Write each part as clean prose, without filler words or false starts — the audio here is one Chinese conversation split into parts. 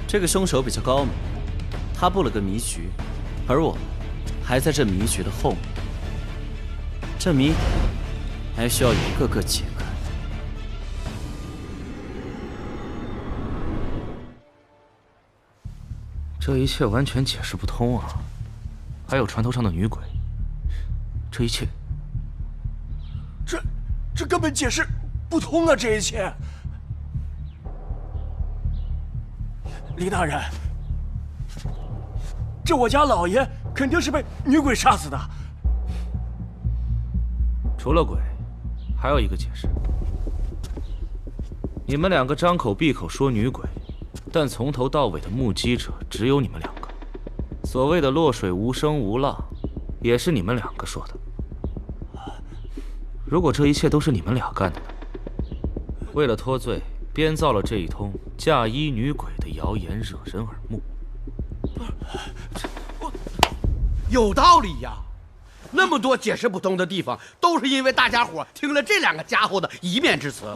这个凶手比较高明，他布了个迷局，而我们还在这迷局的后面。这谜底还需要一个个解开。这一切完全解释不通啊！还有船头上的女鬼，这一切，这根本解释不通啊！这一切，李大人，这我家老爷肯定是被女鬼杀死的。除了鬼，还有一个解释。你们两个张口闭口说女鬼，但从头到尾的目击者只有你们两个。所谓的落水无声无浪，也是你们两个说的。如果这一切都是你们俩干的呢？为了脱罪，编造了这一通嫁衣女鬼的谣言，惹人耳目。有道理呀！那么多解释不通的地方，都是因为大家伙听了这两个家伙的一面之词。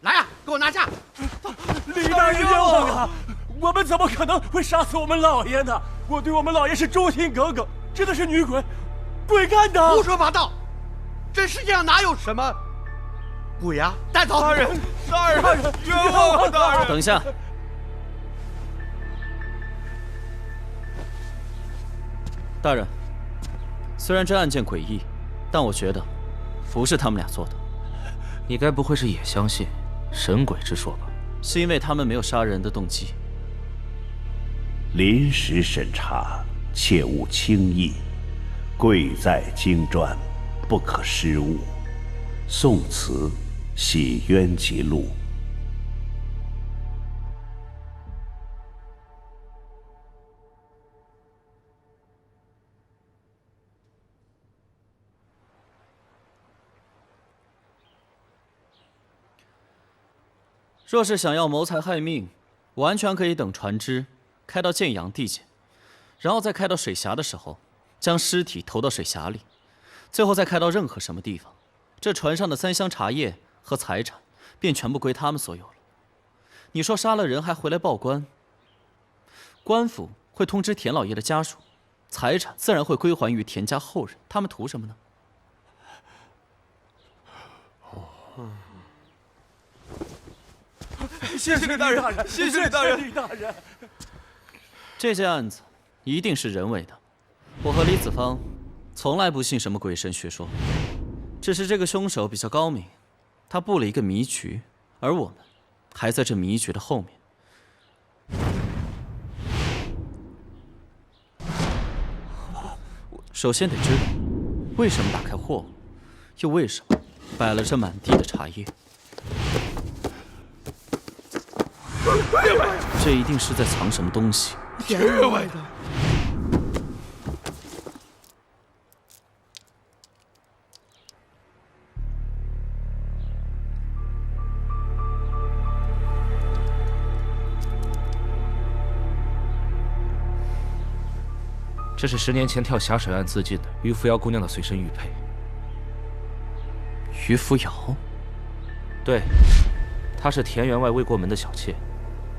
来呀，给我拿下！李大人冤枉啊！我们怎么可能会杀死我们老爷呢？我对我们老爷是忠心耿耿，真的是女鬼干的！胡说八道！这世界上哪有什么鬼呀？带走！大人，冤枉啊！大人，等一下。大人，虽然这案件诡异，但我觉得不是他们俩做的。你该不会是也相信神鬼之说吧？是因为他们没有杀人的动机。临时审查，切勿轻易，贵在精专，不可失误。宋词，洗冤集录。若是想要谋财害命，完全可以等船只开到建阳地界，然后再开到水峡的时候，将尸体投到水峡里，最后再开到任何什么地方，这船上的3箱茶叶和财产便全部归他们所有了。你说杀了人还回来报官，官府会通知田老爷的家属，财产自然会归还于田家后人，他们图什么呢？谢谢李大人，谢谢李大人，李大人。这件案子一定是人为的。我和李子芳从来不信什么鬼神学说，只是这个凶手比较高明，他布了一个迷局，而我们还在这迷局的后面。首先得知道为什么打开货物，又为什么摆了这满地的茶叶。这一定是在藏什么东西。天外的！这是10年前跳峡水案自尽的于扶摇姑娘的随身玉佩。于扶摇？对，她是田员外未过门的小妾。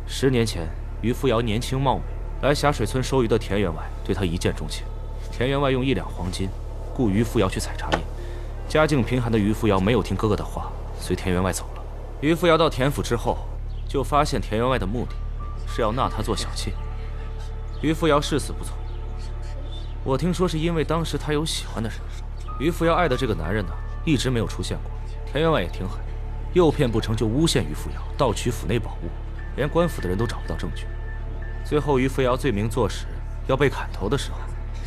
10年前，于扶摇年轻貌美，来峡水村收鱼的田员外对她一见钟情。田员外用1两黄金雇于扶摇去采茶叶。家境贫寒的于扶摇没有听哥哥的话，随田员外走了。于扶摇到田府之后，就发现田员外的目的是要纳她做小妾。于扶摇誓死不从。我听说是因为当时他有喜欢的人，于扶摇爱的这个男人呢，一直没有出现过。田员外也挺狠，诱骗不成就诬陷于扶摇盗取府内宝物，连官府的人都找不到证据。最后于扶摇罪名坐实，要被砍头的时候，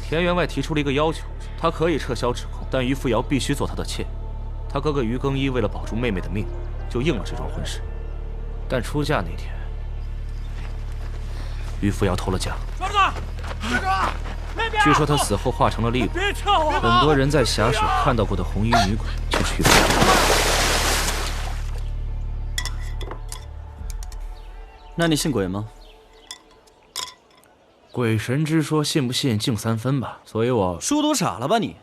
田员外提出了一个要求，他可以撤销指控，但于扶摇必须做他的妾。他哥哥于更一为了保住妹妹的命，就应了这桩婚事。但出嫁那天，于扶摇偷了家。庄子，站住！据说他死后化成了厉鬼，很多人在峡水看到过的红衣女鬼就是于扶摇。那你信鬼吗？鬼神之说，信不信净3分吧。所以我书读傻了吧你？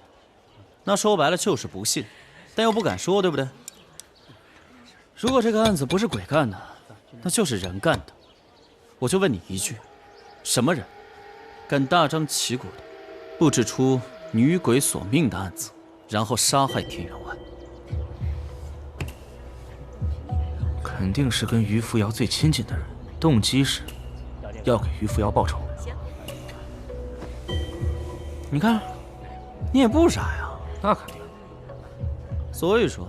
那说白了就是不信，但又不敢说，对不对？如果这个案子不是鬼干的，那就是人干的。我就问你一句，什么人敢大张旗鼓的布置出女鬼索命的案子，然后杀害田员外？肯定是跟于扶摇最亲近的人，动机是要给于扶摇报仇。你看，你也不傻呀。那肯定。所以说，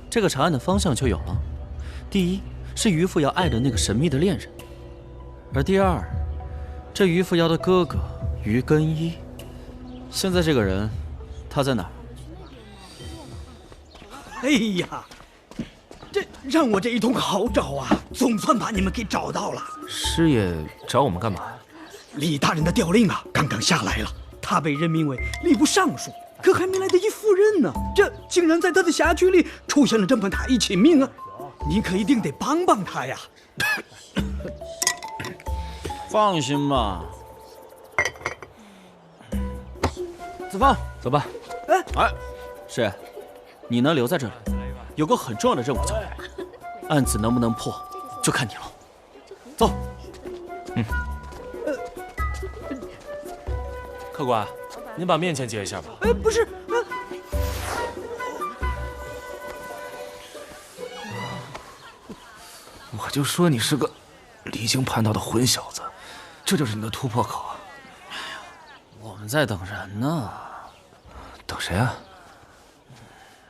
这个查案的方向就有了：第一是于扶摇爱的那个神秘的恋人，而第二，这于扶摇的哥哥于根一。现在这个人，他在哪儿？哎呀，这让我这一通好找啊，总算把你们给找到了。师爷找我们干嘛呀？李大人的调令啊，刚刚下来了，他被任命为吏部尚书，可还没来得及赴任呢，这竟然在他的辖区里出现了这么大一起命啊！你可一定得帮帮他呀。放心吧。子枫，走吧。哎，师爷，你能留在这里，有个很重要的任务交给我，案子能不能破，就看你了。走。客官，您把面钱结一下吧。不是，我就说你是个离经叛道的混小子，这就是你的突破口啊！我们在等人呢。等谁啊？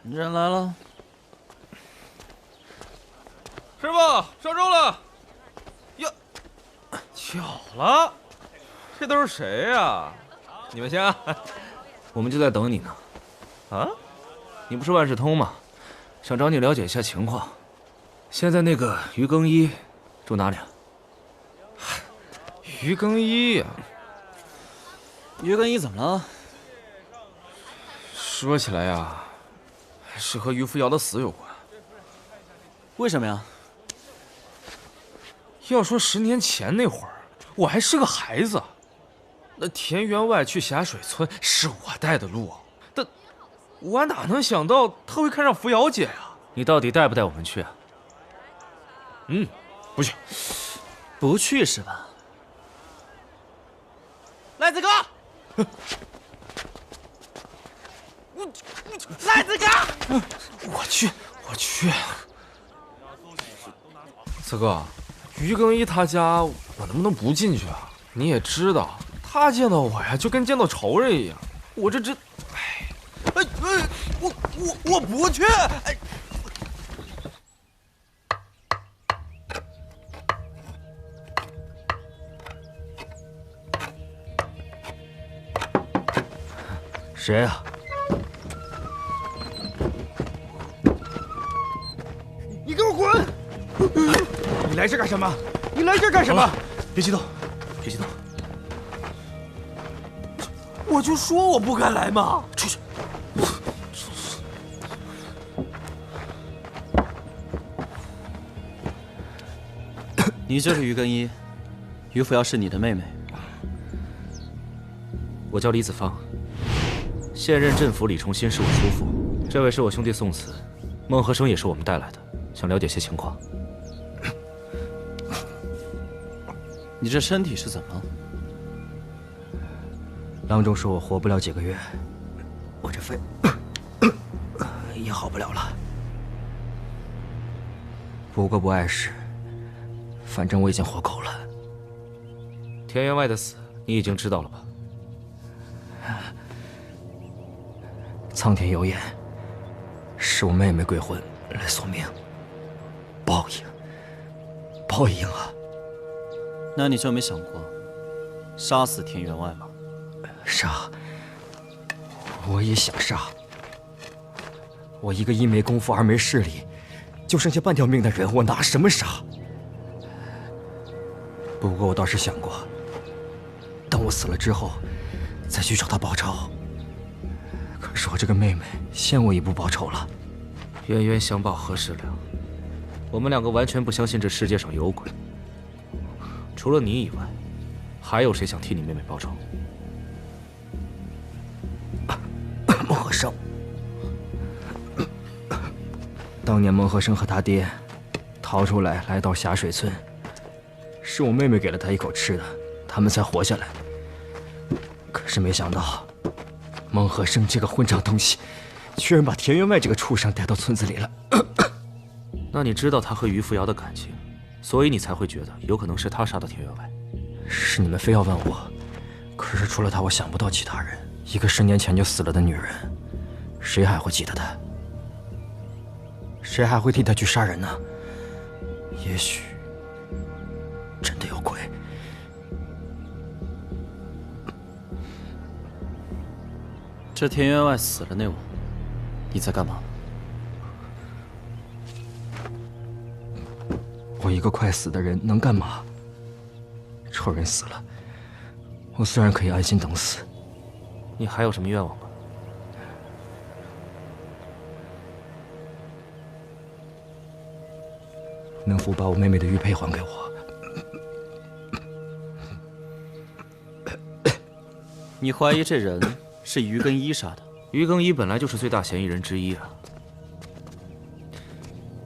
人来了。师傅上钟了。哟，巧了，这都是谁呀？你们先啊。我们就在等你呢。啊？你不是万事通吗？想找你了解一下情况。现在那个于更一住哪里啊？于更一呀，于根一怎么了？说起来呀，是和于扶摇的死有关。为什么呀？要说10年前那会儿，我还是个孩子，那田员外去霞水村是我带的路，但我哪能想到他会看上扶摇姐呀？你到底带不带我们去啊？不去。不去是吧？赖子哥，赖子哥，我去。四哥，于更一他家，我能不能不进去啊？你也知道，他见到我呀，就跟见到仇人一样。我这，我不去。谁啊？你给我滚！你来这干什么？你来这干什么？别激动，别激动。我就说我不敢来嘛。出去。你就是于根一，于扶摇是你的妹妹。我叫李子芳，现任镇府李崇新是我叔父，这位是我兄弟宋慈，孟和生也是我们带来的，想了解些情况。你这身体是怎么了？郎中说我活不了几个月，我这肺也好不了了。不过不碍事，反正我已经活够了。田员外的死，你已经知道了吧？苍天有眼，是我妹妹鬼魂来索命，报应啊！那你就没想过杀死田员外吗？杀，我也想杀。我一个一没功夫二没势力，就剩下半条命的人，我拿什么杀？不过我倒是想过，等我死了之后，再去找他报仇。可是我这个妹妹先我一步报仇了。冤冤相报何时了？我们两个完全不相信这世界上有鬼。除了你以外，还有谁想替你妹妹报仇？孟和生，当年孟和生和他爹逃出来，来到霞水村，是我妹妹给了他一口吃的，他们才活下来。可是没想到，孟和生这个混账东西，居然把田员外这个畜生带到村子里了。那你知道他和于扶摇的感情，所以你才会觉得有可能是他杀的田员外。是你们非要问我，可是除了他，我想不到其他人。一个10年前就死了的女人，谁还会记得她？谁还会替她去杀人呢？也许真的有鬼。这田员外死了那晚，你在干嘛？我一个快死的人能干嘛？仇人死了，我虽然可以安心等死，你还有什么愿望吗？能否把我妹妹的玉佩还给我？你怀疑这人是于更一杀的？于更一本来就是最大嫌疑人之一啊。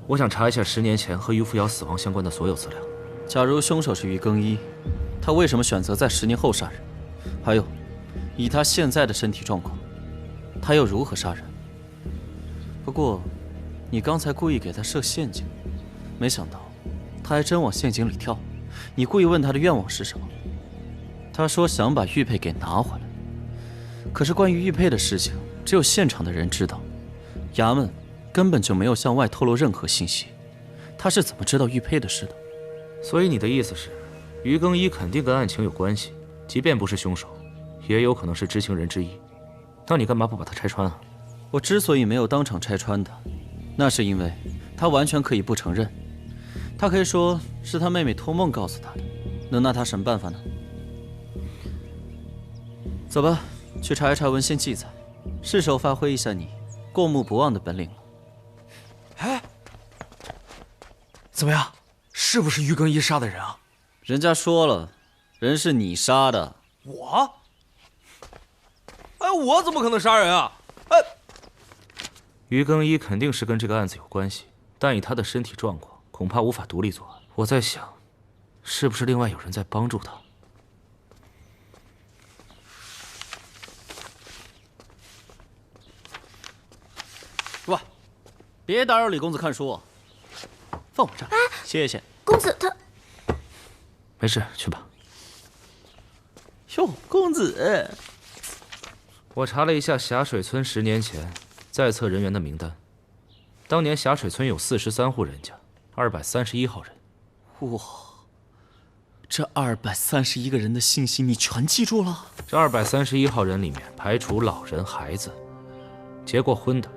我想查一下10年前和于扶摇死亡相关的所有资料。假如凶手是于更一，他为什么选择在10年后杀人？还有，以他现在的身体状况，他又如何杀人？不过，你刚才故意给他设陷阱，没想到他还真往陷阱里跳。你故意问他的愿望是什么？他说想把玉佩给拿回来。可是关于玉佩的事情，只有现场的人知道，衙门根本就没有向外透露任何信息。他是怎么知道玉佩的事的？所以你的意思是，于更一肯定跟案情有关系，即便不是凶手，也有可能是知情人之一。那你干嘛不把他拆穿啊？我之所以没有当场拆穿他，那是因为他完全可以不承认。他可以说是他妹妹托梦告诉他的，能拿他什么办法呢？走吧，去查一查文献记载，是时候发挥一下你过目不忘的本领了。哎，怎么样？是不是于更一杀的人啊？人家说了，人是你杀的。我？哎，我怎么可能杀人啊？哎，于更一肯定是跟这个案子有关系，但以他的身体状况，恐怕无法独立作案。我在想，是不是另外有人在帮助他？喂，别打扰李公子看书，放我这儿。谢谢。公子他……没事，去吧。哟，公子，我查了一下霞水村10年前在册人员的名单，当年霞水村有43户人家，231号人。哇，这231个人的信息你全记住了？这231号人里面排除老人、孩子，结过婚的，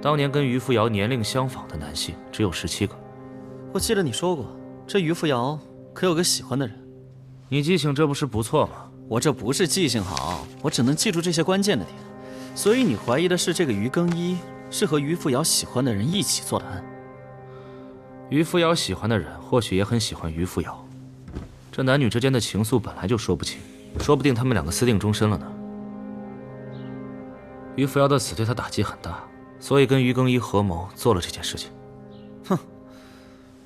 当年跟于扶摇年龄相仿的男性只有17个。我记得你说过，这于扶摇可有个喜欢的人。你记性这不是不错吗？我这不是记性好，我只能记住这些关键的点。所以你怀疑的是这个于更一是和于扶摇喜欢的人一起做的案？于扶摇喜欢的人或许也很喜欢于扶摇，这男女之间的情愫本来就说不清，说不定他们2个私定终身了呢。于扶摇的死对他打击很大，所以跟于更一合谋做了这件事情。哼，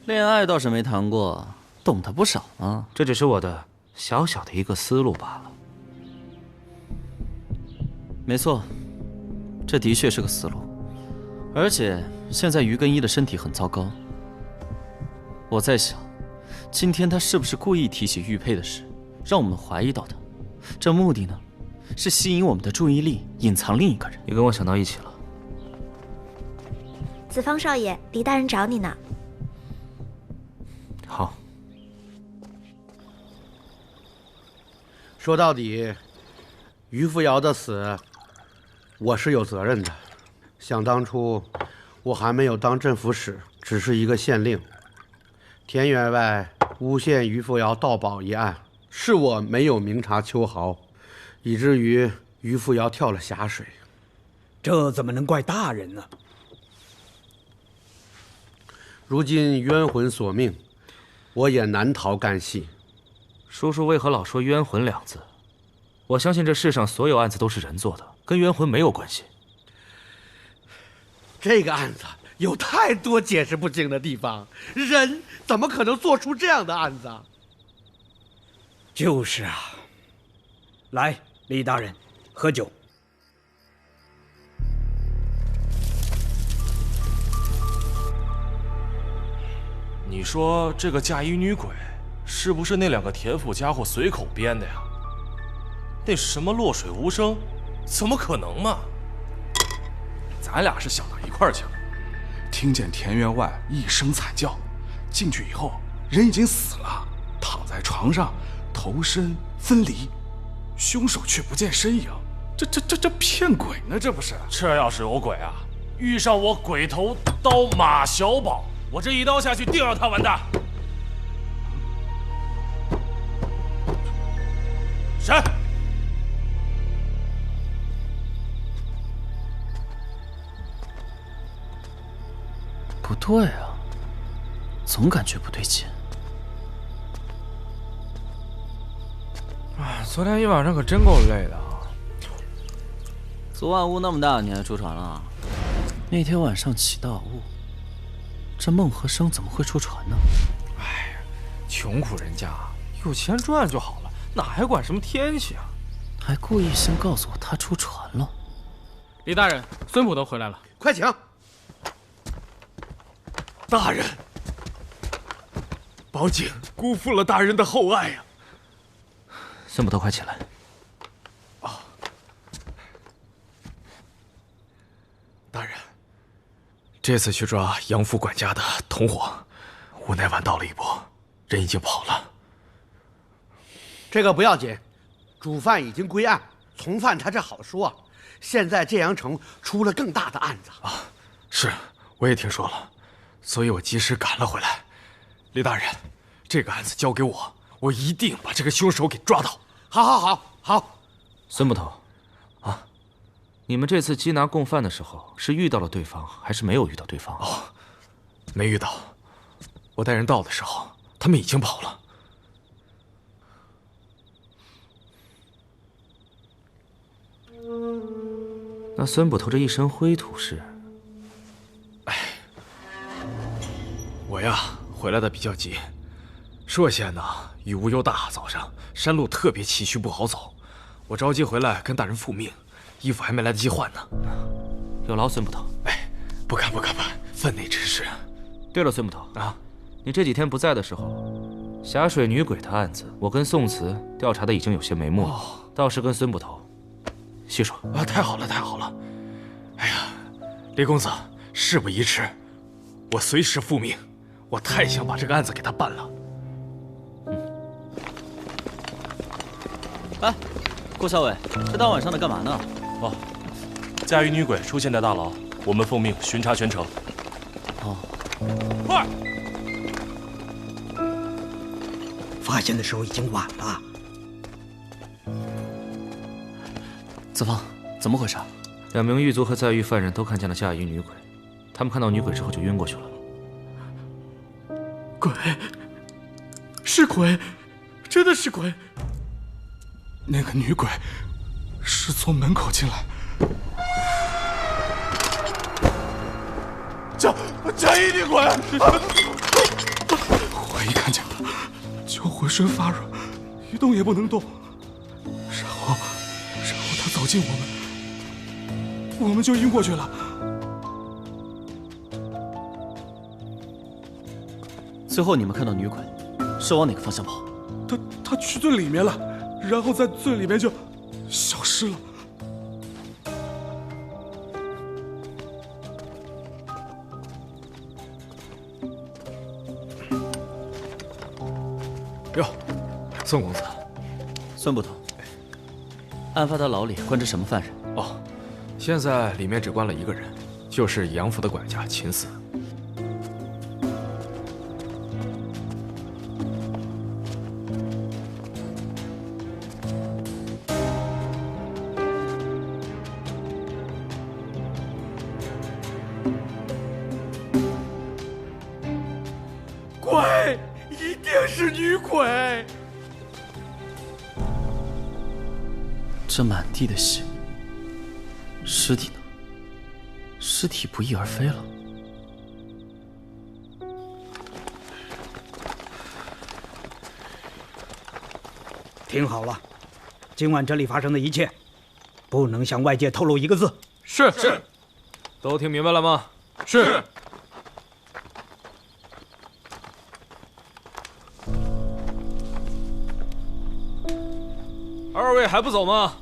恋爱倒是没谈过，懂得不少啊。这只是我的小小的一个思路罢了。没错，这的确是个思路。而且现在于更一的身体很糟糕，我在想，今天他是不是故意提起玉佩的事，让我们怀疑到他？这目的呢，是吸引我们的注意力，隐藏另一个人。你跟我想到一起了。子方少爷，李大人找你呢。好。说到底，于扶摇的死，我是有责任的。想当初，我还没有当镇抚使，只是一个县令。田员外诬陷于扶摇盗宝一案，是我没有明察秋毫，以至于于扶摇跳了峡水。这怎么能怪大人呢？如今冤魂索命，我也难逃干系。叔叔为何老说冤魂2字？我相信这世上所有案子都是人做的，跟冤魂没有关系。这个案子有太多解释不清的地方，人怎么可能做出这样的案子？就是啊。来，李大人，喝酒。你说这个嫁衣女鬼，是不是那2个田府家伙随口编的呀？那什么落水无声，怎么可能嘛？咱俩是想到一块儿去了，听见田员外一声惨叫，进去以后人已经死了，躺在床上，头身分离，凶手却不见身影。这骗鬼呢？这不是？这要是有鬼啊，遇上我鬼头刀马小宝，我这一刀下去定让他完蛋。谁？不对啊，总感觉不对劲。哎，昨天一晚上可真够累的啊！昨晚雾那么大，你还出船了？那天晚上起大雾，这孟和生怎么会出船呢？哎呀，穷苦人家有钱赚就好了，哪还管什么天气啊？还故意先告诉我他出船了。李大人，孙捕头回来了，快请。大人，宝景辜负了大人的厚爱呀！孙捕头，快起来！大人，这次去抓杨府管家的同伙，无奈晚到了一步，人已经跑了。这个不要紧，主犯已经归案，从犯他这好说。现在建阳城出了更大的案子啊！是，我也听说了，所以我及时赶了回来。李大人，这个案子交给我，我一定把这个凶手给抓到。好。孙捕头，啊，你们这次缉拿共犯的时候，是遇到了对方，还是没有遇到对方？哦，没遇到。我带人到的时候，他们已经跑了。那孙捕头这一身灰土是？我呀，回来的比较急。歙县呢，雨雾又大，早上山路特别崎岖，不好走。我着急回来跟大人复命，衣服还没来得及换呢。有劳孙捕头。不敢，分内之事。对了，孙捕头啊，你这几天不在的时候，霞水女鬼的案子，我跟宋慈调查的已经有些眉目了，倒是跟孙捕头细说。啊，太好了！哎呀，李公子，事不宜迟，我随时复命。我太想把这个案子给他办了。哎，顾校尉，这大晚上的干嘛呢？哦，嫁衣女鬼出现在大牢，我们奉命巡查全城。哦，快！发现的时候已经晚了。子方，怎么回事？2名狱卒和在狱犯人都看见了嫁衣女鬼，他们看到女鬼之后就晕过去了。鬼，是鬼，真的是鬼。那个女鬼是从门口进来。嫁衣女鬼！我一看见她，就浑身发软，一动也不能动。然后她走近我们就晕过去了。最后你们看到女鬼是往哪个方向跑？她去最里面了，然后在最里面就消失了。哟，宋公子，孙捕头，案发的牢里关着什么犯人？哦，现在里面只关了一个人，就是杨府的管家秦四。鬼，一定是女鬼！这满地的血，尸体呢？尸体不翼而飞了。听好了，今晚这里发生的一切，不能向外界透露一个字。是。都听明白了吗？是。二位还不走吗？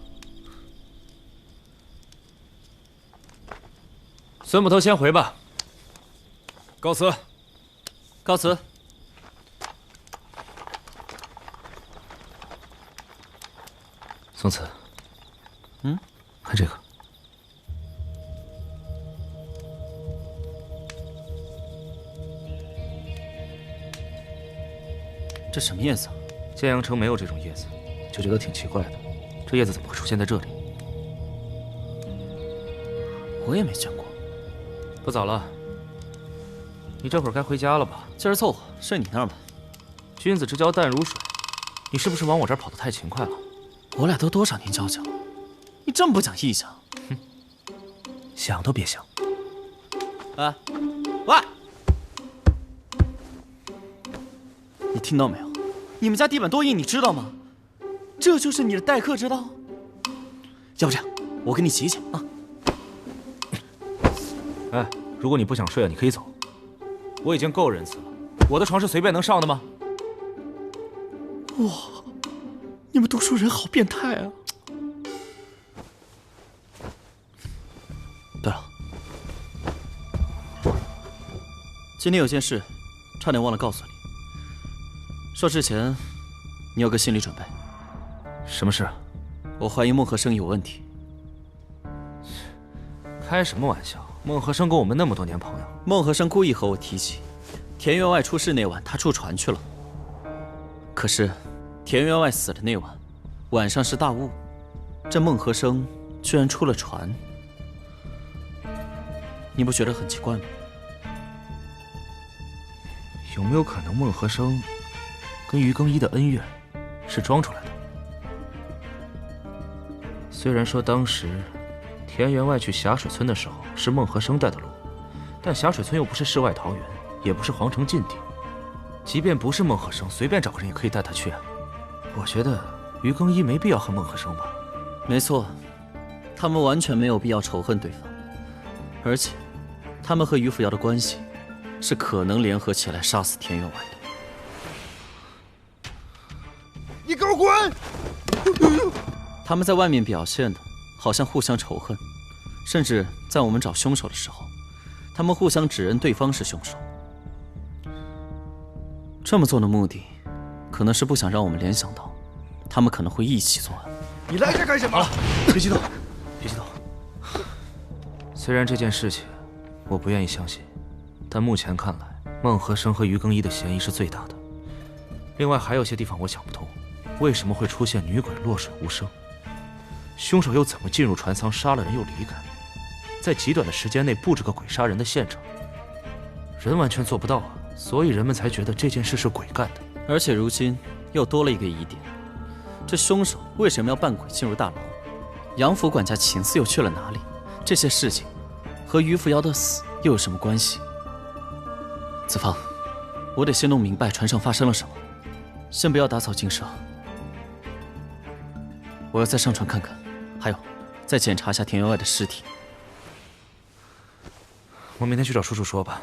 孙捕头先回吧。告辞。告辞。宋慈，看这个。这什么叶子啊？建阳城没有这种叶子，就觉得挺奇怪的。这叶子怎么会出现在这里？我也没见过。不早了，你这会儿该回家了吧？今儿凑合睡你那儿吧。君子之交淡如水，你是不是往我这儿跑得太勤快了？我俩都多少年交情了，你这么不讲义气啊？哼，想都别想。哎，喂，你听到没有？你们家地板多硬，你知道吗？这就是你的待客之道。要不这样，我跟你挤一挤啊。哎，如果你不想睡了，你可以走。我已经够仁慈了，我的床是随便能上的吗？哇，你们读书人好变态啊！对了，今天有件事，差点忘了告诉你。说之前，你有个心理准备。什么事？我怀疑孟和生有问题。开什么玩笑？孟和生跟我们那么多年朋友。孟和生故意和我提起，田员外出事那晚他出船去了。可是，田员外死的那晚，晚上是大雾，这孟和生居然出了船，你不觉得很奇怪吗？有没有可能孟和生跟于更一的恩怨是装出来的？虽然说当时田员外去霞水村的时候是孟和生带的路，但霞水村又不是世外桃源，也不是皇城禁地，即便不是孟和生，随便找个人也可以带他去啊。我觉得于更一没必要恨孟和生吧。没错，他们完全没有必要仇恨对方，而且他们和于扶摇的关系是可能联合起来杀死田员外的。你给我滚！他们在外面表现的好像互相仇恨，甚至在我们找凶手的时候，他们互相指认对方是凶手。这么做的目的，可能是不想让我们联想到，他们可能会一起作案。你来这干什么？好了，别激动，别激动。虽然这件事情我不愿意相信，但目前看来，孟和生和于更一的嫌疑是最大的。另外还有些地方我想不通，为什么会出现女鬼落水无声？凶手又怎么进入船舱杀了人又离开，在极短的时间内布置个鬼杀人的现场？人完全做不到啊，所以人们才觉得这件事是鬼干的。而且如今又多了一个疑点，这凶手为什么要扮鬼进入大牢？杨府管家秦四又去了哪里？这些事情和于扶摇的死又有什么关系？子方，我得先弄明白船上发生了什么，先不要打草惊蛇。我要再上船看看，还有，再检查一下田员外的尸体。我明天去找叔叔说吧，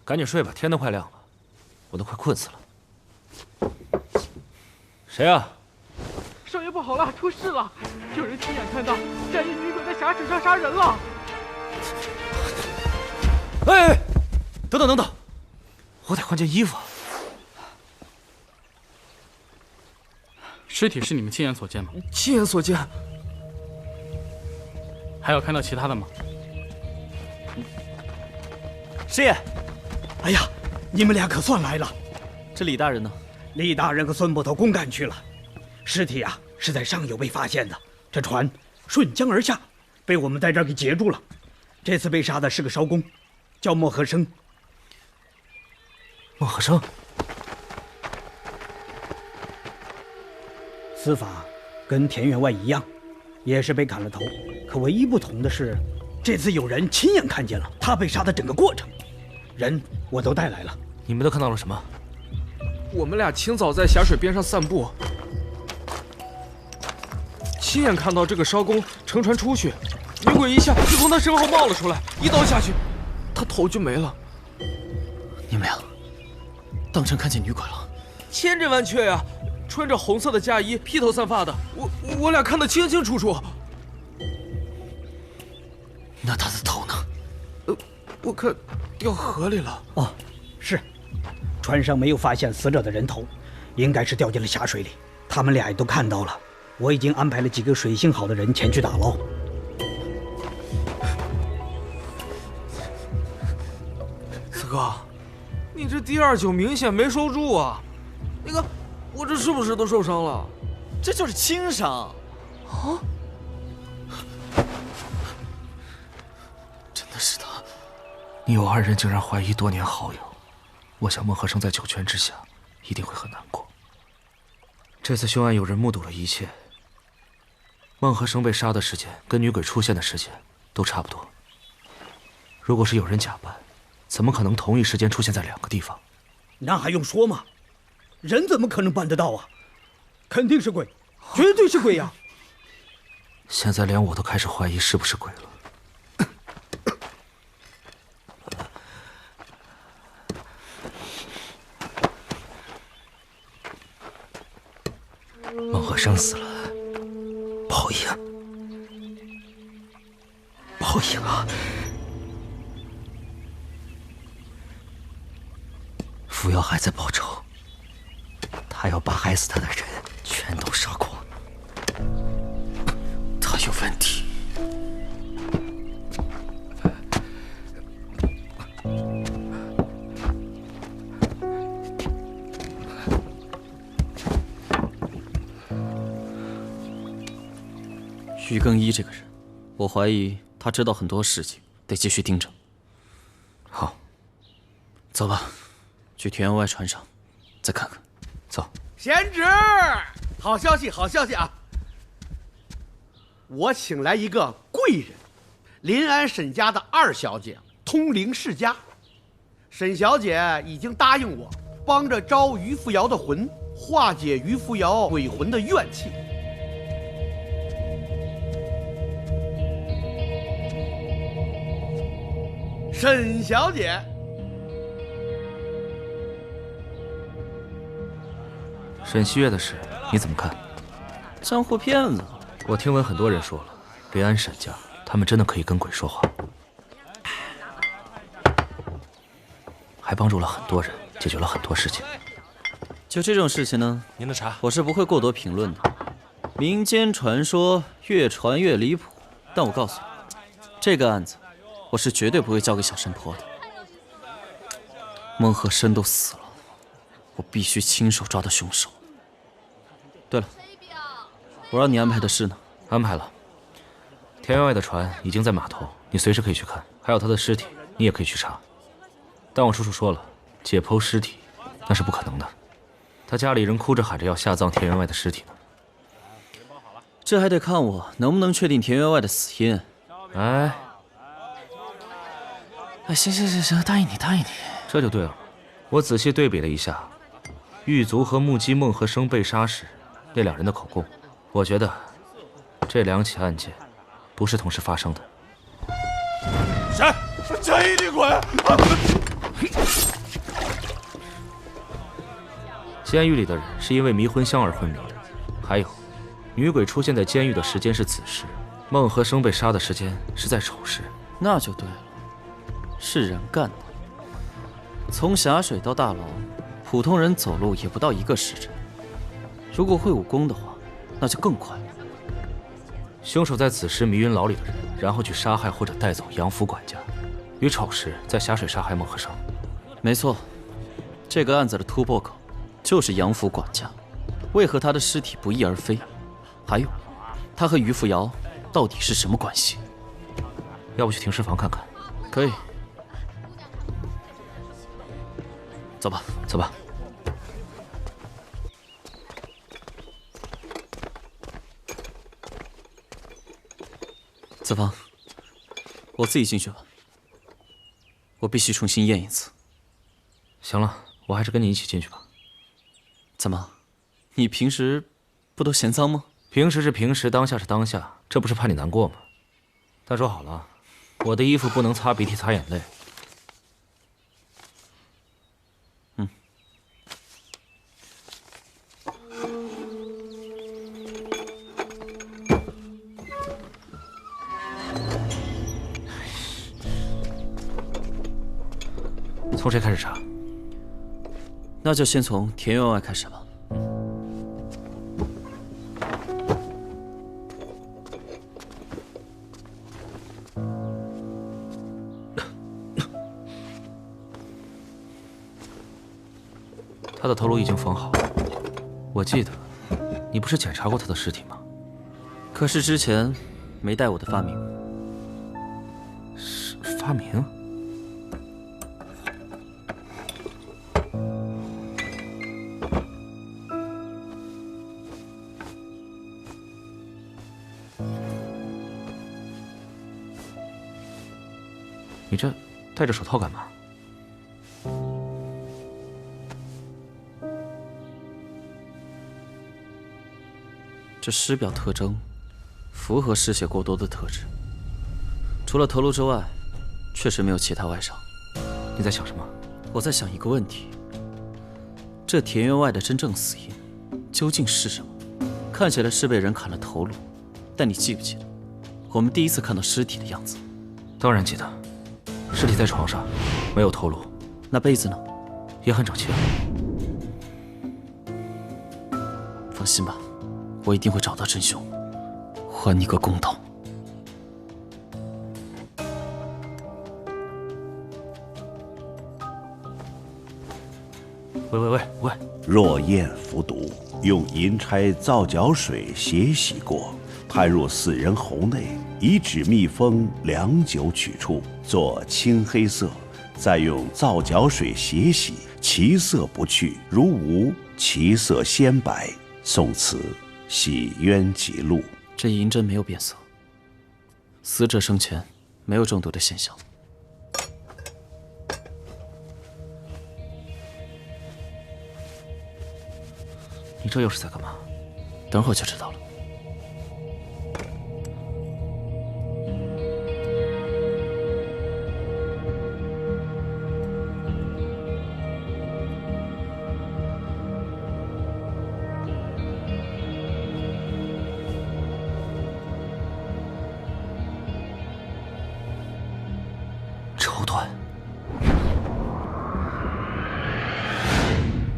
赶紧睡吧，天都快亮了，我都快困死了。谁啊？少爷不好了，出事了！有人亲眼看到战衣女鬼在峡水上杀人了。哎，等等等等，我得换件衣服。尸体是你们亲眼所见吗？亲眼所见。还有看到其他的吗？师爷，哎呀，你们俩可算来了。这李大人呢？李大人和孙捕头公干去了。尸体啊是在上游被发现的，这船顺江而下，被我们在这儿给截住了。这次被杀的是个艄公，叫莫和生。莫和生。司法跟田员外一样，也是被砍了头，可唯一不同的是，这次有人亲眼看见了他被杀的整个过程，人我都带来了。你们都看到了什么？我们俩清早在峡水边上散步，亲眼看到这个艄公乘船出去，女鬼一下就从他身后冒了出来，一刀下去，他头就没了。你们俩当真看见女鬼了？千真万确呀！穿着红色的嫁衣，披头散发的，我俩看得清清楚楚。那她的头呢？我看掉河里了。哦，是，船上没有发现死者的人头，应该是掉进了峡水里。他们俩也都看到了，我已经安排了几个水性好的人前去打捞。四哥，你这第二酒明显没收住啊！那个，我这是不是都受伤了？这就是轻伤。啊！真的是他。你我二人竟然怀疑多年好友，我想孟和生在九泉之下一定会很难过。这次凶案有人目睹了一切，孟和生被杀的时间跟女鬼出现的时间都差不多。如果是有人假扮，怎么可能同一时间出现在2个地方？那还用说吗？人怎么可能办得到啊？肯定是鬼，绝对是鬼呀！现在连我都开始怀疑是不是鬼了。孟和生死了，报应，报应啊！扶摇还在报仇，他要把害死他的人全都杀光。他有问题。于更一这个人，我怀疑他知道很多事情，得继续盯着。好，走吧，去田员外船上再看看。走。贤侄，好消息，好消息啊！我请来一个贵人，临安沈家的2小姐，通灵世家。沈小姐已经答应我，帮着招于扶摇的魂，化解于扶摇鬼魂的怨气。沈小姐，沈西月的事你怎么看？江湖骗子。我听闻很多人说了，临安沈家他们真的可以跟鬼说话，还帮助了很多人，解决了很多事情。就这种事情呢，您的茶，我是不会过多评论的。民间传说越传越离谱，但我告诉你，这个案子我是绝对不会交给小神婆的。孟和生都死了，我必须亲手抓到凶手。对了，我让你安排的事呢？安排了。田员外的船已经在码头，你随时可以去看。还有他的尸体，你也可以去查。但我叔叔说了，解剖尸体那是不可能的。他家里人哭着喊着要下葬田员外的尸体呢。这还得看我能不能确定田员外的死因。哎，行，答应你。这就对了。我仔细对比了一下，狱卒和目击孟和生被杀时那2人的口供，我觉得这2起案件不是同时发生的。谁？这一定鬼！监狱里的人是因为迷魂香而昏迷的，还有，女鬼出现在监狱的时间是子时，孟和生被杀的时间是在丑时。那就对了，是人干的。从峡水到大牢，普通人走路也不到1个时辰。如果会武功的话，那就更快了。凶手在子时迷晕牢里的人，然后去杀害或者带走杨府管家，于丑时在峡水杀害孟和生。没错，这个案子的突破口就是杨府管家。为何他的尸体不翼而飞？还有，他和于扶摇到底是什么关系？要不去停尸房看看？可以。走吧，走吧。子房，我自己进去吧。我必须重新验一次。行了，我还是跟你一起进去吧。怎么，你平时不都嫌脏吗？平时是平时，当下是当下，这不是怕你难过吗？但说好了，我的衣服不能擦鼻涕、擦眼泪。从谁开始查？那就先从田员外开始吧。他的头颅已经缝好了，我记得，你不是检查过他的尸体吗？可是之前没带我的发明。是发明？你这戴着手套干嘛？这尸表特征符合失血过多的特质，除了头颅之外，确实没有其他外伤。你在想什么？我在想一个问题：这田员外的真正死因究竟是什么？看起来是被人砍了头颅，但你记不记得我们第一次看到尸体的样子？当然记得，尸体在床上，没有头颅。那被子呢？也很整齐。放心吧。我一定会找到真凶，还你个公道。喂！若验服毒，用银钗皂角水血洗过，摊入死人喉内，以纸密封，良久取出，作青黑色，再用皂角水血洗，其色不去，如无，其色鲜白。宋词。洗冤记录，这银针没有变色，死者生前没有中毒的现象。你这又是在干嘛？等会儿就知道了。绸缎，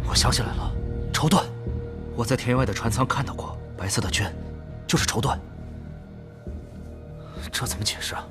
我想起来了，绸缎，我在田员外的船舱看到过，白色的绢，就是绸缎。这怎么解释啊？